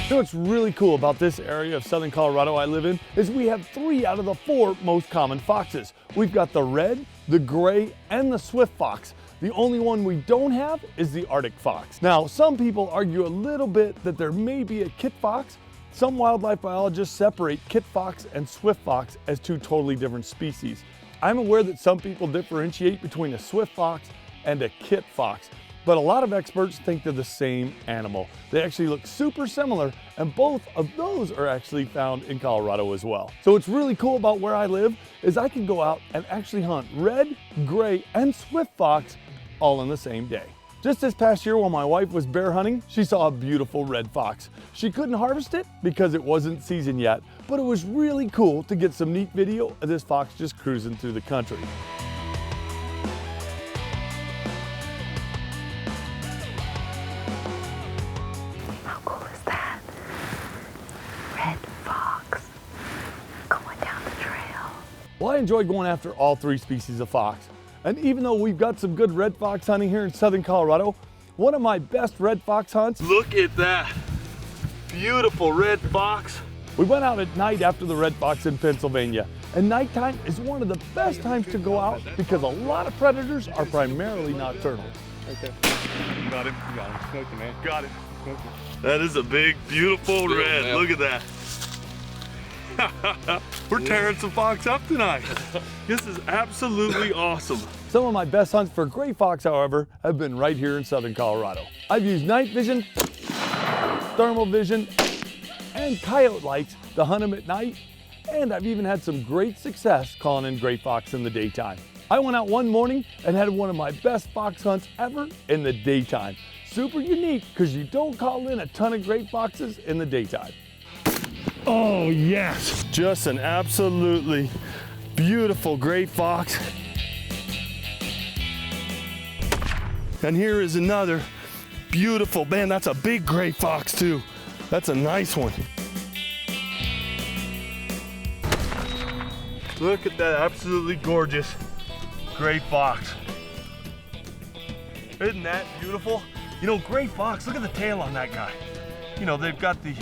You know what's really cool about this area of southern Colorado I live in is we have 3 out of the 4 most common foxes. We've got the red, the gray, and the swift fox. The only one we don't have is the Arctic fox. Now, some people argue a little bit that there may be a kit fox. Some wildlife biologists separate kit fox and swift fox as 2 totally different species. I'm aware that some people differentiate between a swift fox and a kit fox, but a lot of experts think they're the same animal. They actually look super similar, and both of those are actually found in Colorado as well. So what's really cool about where I live is I can go out and actually hunt red, gray, and swift fox all in the same day. Just this past year while my wife was bear hunting, she saw a beautiful red fox. She couldn't harvest it because it wasn't season yet, but it was really cool to get some neat video of this fox just cruising through the country. How cool is that? Red fox going down the trail. Well, I enjoy going after all 3 species of fox. And even though we've got some good red fox hunting here in southern Colorado, one of my best red fox hunts, look at that beautiful red fox. We went out at night after the red fox in Pennsylvania. And nighttime is one of the best times to go out because a lot of predators are primarily nocturnal. Okay. Got him. Got him. Smoking, man. Got it. Smoking. That is a big, beautiful red. Man. Look at that. We're tearing some fox up tonight. This is absolutely awesome. Some of my best hunts for gray fox, however, have been right here in southern Colorado. I've used night vision, thermal vision, and coyote lights to hunt them at night, and I've even had some great success calling in gray fox in the daytime. I went out one morning and had one of my best fox hunts ever in the daytime. Super unique because you don't call in a ton of gray foxes in the daytime. Oh yes, just an absolutely beautiful gray fox. And here is another beautiful, man, that's a big gray fox too. That's a nice one. Look at that absolutely gorgeous gray fox. Isn't that beautiful? You know, gray fox, look at the tail on that guy. You know, they've got the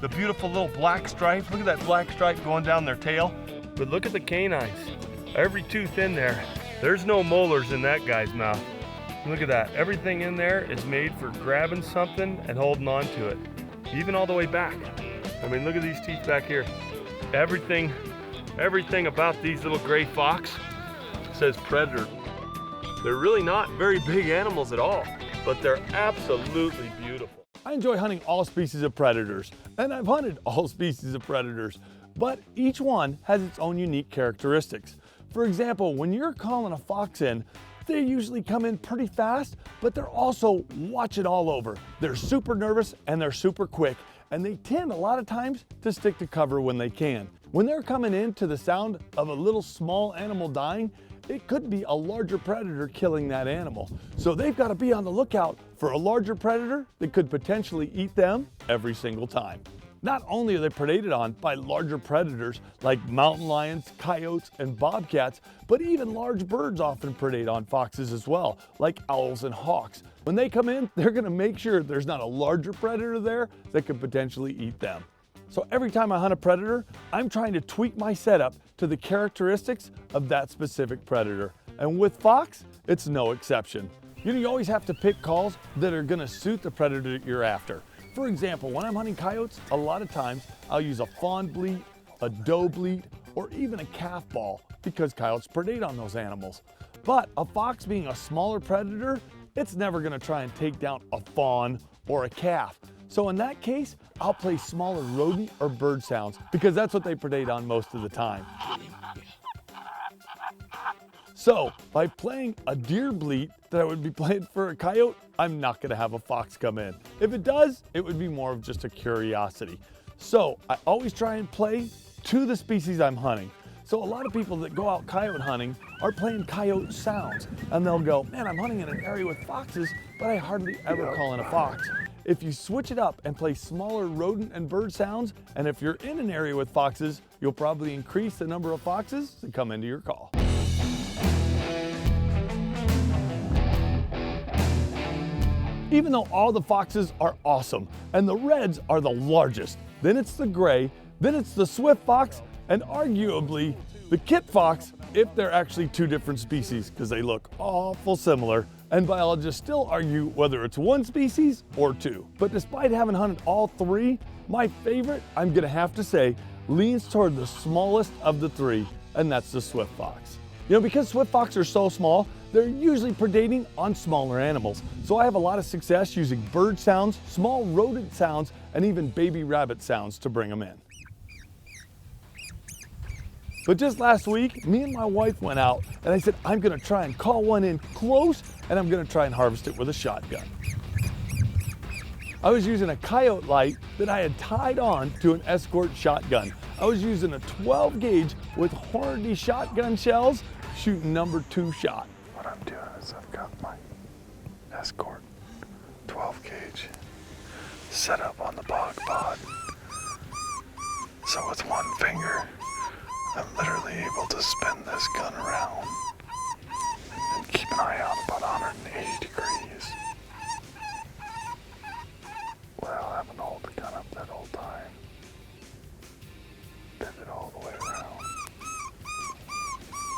beautiful little black stripe. Look at that black stripe going down their tail. But look at the canines. Every tooth in there. There's no molars in that guy's mouth. Look at that. Everything in there is made for grabbing something and holding on to it. Even all the way back. I mean, look at these teeth back here. Everything about these little gray fox says predator. They're really not very big animals at all, but they're absolutely beautiful. I enjoy hunting all species of predators, and I've hunted all species of predators, but each one has its own unique characteristics. For example, when you're calling a fox in, they usually come in pretty fast, but they're also watch it all over. They're super nervous and they're super quick, and they tend a lot of times to stick to cover when they can. When they're coming in to the sound of a little small animal dying, it could be a larger predator killing that animal. So they've got to be on the lookout for a larger predator that could potentially eat them every single time. Not only are they predated on by larger predators like mountain lions, coyotes, and bobcats, but even large birds often predate on foxes as well, like owls and hawks. When they come in, they're going to make sure there's not a larger predator there that could potentially eat them. So every time I hunt a predator, I'm trying to tweak my setup to the characteristics of that specific predator. And with fox, it's no exception. You always have to pick calls that are gonna suit the predator that you're after. For example, when I'm hunting coyotes, a lot of times I'll use a fawn bleat, a doe bleat, or even a calf ball because coyotes predate on those animals. But a fox being a smaller predator, it's never gonna try and take down a fawn or a calf. So in that case, I'll play smaller rodent or bird sounds because that's what they predate on most of the time. So by playing a deer bleat that I would be playing for a coyote, I'm not gonna have a fox come in. If it does, it would be more of just a curiosity. So I always try and play to the species I'm hunting. So a lot of people that go out coyote hunting are playing coyote sounds, and they'll go, man, I'm hunting in an area with foxes, but I hardly ever call in a fox. If you switch it up and play smaller rodent and bird sounds, and if you're in an area with foxes, you'll probably increase the number of foxes that come into your call. even though all the foxes are awesome, and the reds are the largest. Then it's the gray, then it's the swift fox, and arguably the kit fox, if they're actually two different species, because they look awful similar, and biologists still argue whether it's one species or two. But despite having hunted all three, my favorite, I'm gonna have to say, leans toward the smallest of the three, and that's the swift fox. You know, because swift fox are so small, they're usually predating on smaller animals. So I have a lot of success using bird sounds, small rodent sounds, and even baby rabbit sounds to bring them in. But just last week, me and my wife went out and I said, I'm gonna try and call one in close and I'm gonna try and harvest it with a shotgun. I was using a coyote light that I had tied on to an Escort shotgun. I was using a 12 gauge with Hornady shotgun shells, shooting number 2 shot. What I'm doing is I've got my Escort 12 gauge set up on the bog pod. So with one finger, I'm literally able to spin this gun around and keep an eye out about 180 degrees without having to hold the gun up that whole time. Pivot all the way around.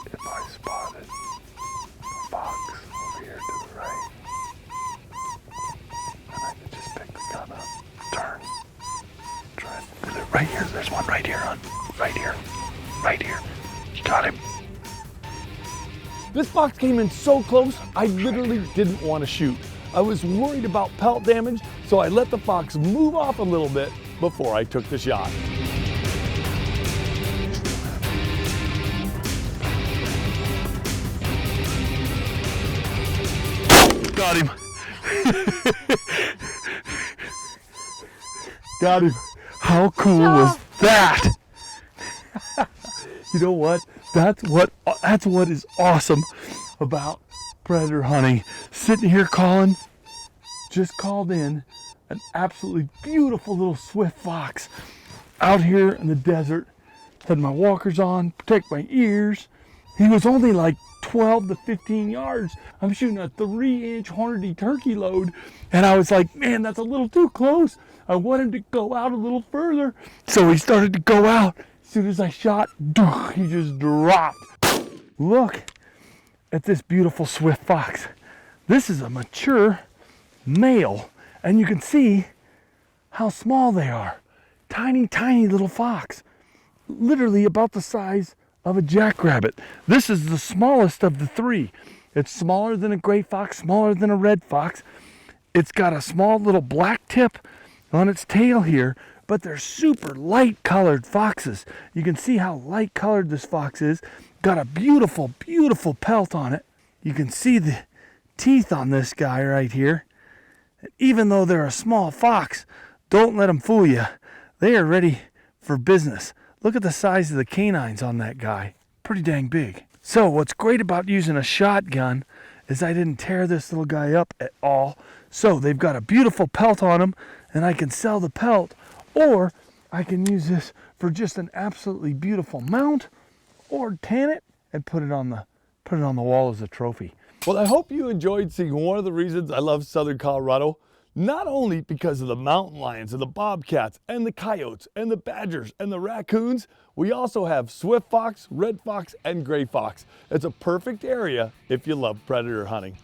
If I spotted a fox over here to the right, then I could just pick the gun up, turn, try it. Right here, there's one right here, hon. Right here. Right here. Got him. This fox came in so close, I literally didn't want to shoot. I was worried about pelt damage, so I let the fox move off a little bit before I took the shot. Got him. Got him. How cool was that? You know what? That's what is awesome about predator hunting. Sitting here calling, just called in an absolutely beautiful little swift fox out here in the desert. Had my walkers on, protect my ears. He was only like 12 to 15 yards. I'm shooting a 3-inch Hornady turkey load, and I was like, man, that's a little too close. I want him to go out a little further. So he started to go out. As soon as I shot, he just dropped. Look at this beautiful swift fox. This is a mature male, and you can see how small they are. Tiny, tiny little fox. Literally about the size of a jackrabbit. This is the smallest of the three. It's smaller than a gray fox, smaller than a red fox. It's got a small little black tip on its tail here, but they're super light colored foxes. You can see how light colored this fox is. Got a beautiful, beautiful pelt on it. You can see the teeth on this guy right here. Even though they're a small fox, don't let them fool you. They are ready for business. Look at the size of the canines on that guy. Pretty dang big. So what's great about using a shotgun is I didn't tear this little guy up at all. So they've got a beautiful pelt on them, and I can sell the pelt, or I can use this for just an absolutely beautiful mount, or tan it and put it on the wall as a trophy. Well, I hope you enjoyed seeing one of the reasons I love Southern Colorado. Not only because of the mountain lions and the bobcats and the coyotes and the badgers and the raccoons, we also have swift fox, red fox, and gray fox. It's a perfect area if you love predator hunting.